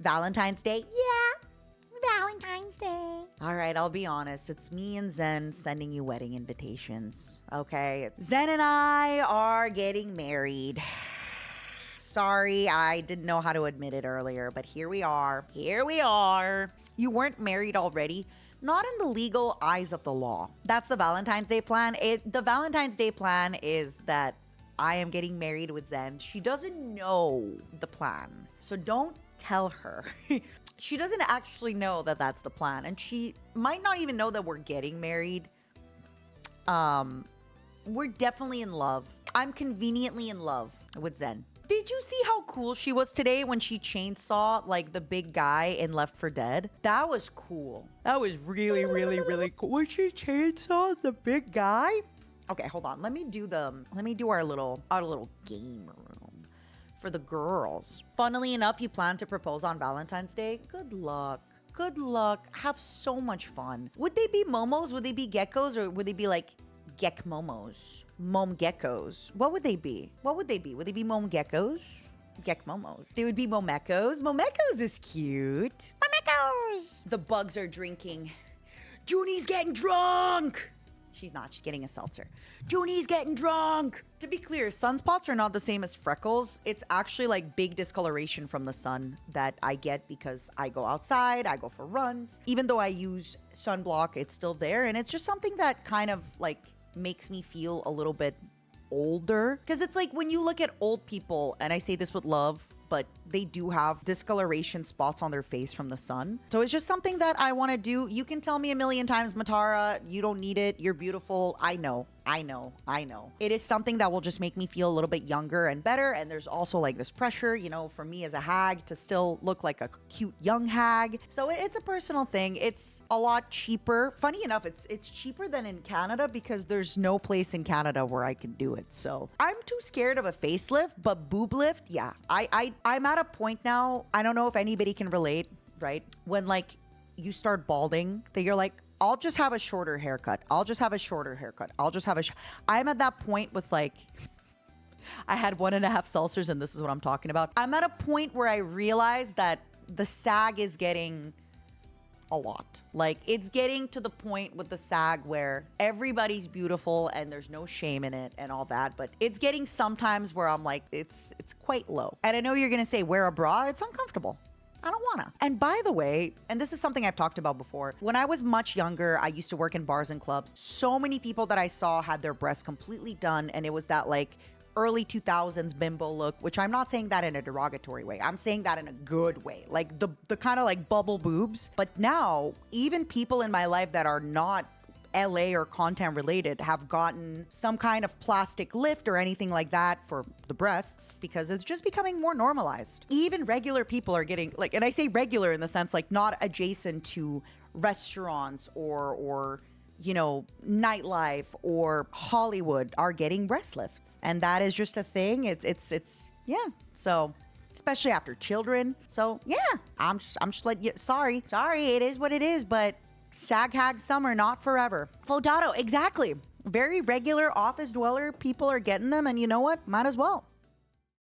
Valentine's Day? Yeah, Valentine's Day. All right, I'll be honest. It's me and Zen sending you wedding invitations, okay? Zen and I are getting married. Sorry, I didn't know how to admit it earlier, but here we are. Here we are. You weren't married already? Not in the legal eyes of the law. That's the Valentine's Day plan. The Valentine's Day plan is that I am getting married with Zen. She doesn't know the plan, so don't tell her. She doesn't actually know that that's the plan, and she might not even know that we're getting married. We're definitely in love. I'm conveniently in love with Zen. Did you see how cool she was today when she chainsaw like the big guy in Left 4 Dead? That was cool. That was really, really, really cool. When she chainsawed the big guy? Okay, hold on. Let me do our little game room for the girls. Funnily enough, you plan to propose on Valentine's Day? Good luck. Good luck. Have so much fun. Would they be momos? Would they be geckos? Or would they be like Gek momos? Mom geckos. What would they be? What would they be? Would they be mom geckos? Gek momos. They would be momekos. Momekos is cute. Momekos. The bugs are drinking. Junie's getting drunk. She's not. She's getting a seltzer. Junie's getting drunk. To be clear, sunspots are not the same as freckles. It's actually like big discoloration from the sun that I get because I go outside, I go for runs. Even though I use sunblock, it's still there. And it's just something that kind of like makes me feel a little bit older. Because it's like when you look at old people, and I say this with love, but they do have discoloration spots on their face from the sun. So it's just something that I want to do. You can tell me a million times, Matara, you don't need it. You're beautiful. I know. It is something that will just make me feel a little bit younger and better. And there's also like this pressure, you know, for me as a hag to still look like a cute young hag. So it's a personal thing. It's a lot cheaper. Funny enough, it's cheaper than in Canada because there's no place in Canada where I can do it. So I'm too scared of a facelift, but boob lift, yeah. I'm at a point now, I don't know if anybody can relate, right? When like you start balding, that you're like, I'll just have a shorter haircut. I'm at that point with like, I had 1.5 seltzers and this is what I'm talking about. I'm at a point where I realize that the sag is getting a lot. Like it's getting to the point with the sag where everybody's beautiful and there's no shame in it and all that. But it's getting sometimes where I'm like, it's quite low. And I know you're going to say wear a bra. It's uncomfortable. I don't wanna. And by the way, and this is something I've talked about before, when I was much younger, I used to work in bars and clubs. So many people that I saw had their breasts completely done, and it was that like early 2000s bimbo look, which I'm not saying that in a derogatory way. I'm saying that in a good way, like the kind of like bubble boobs. But now, even people in my life that are not LA or content related have gotten some kind of plastic lift or anything like that for the breasts because it's just becoming more normalized. Even regular people are getting like, and I say regular in the sense like not adjacent to restaurants or you know, nightlife or Hollywood are getting breast lifts. And that is just a thing. It's yeah. So especially after children. So yeah, I'm just like, yeah, sorry, it is what it is, but sag hag summer, not forever. Flodado, exactly. Very regular office dweller people are getting them, and you know what? Might as well.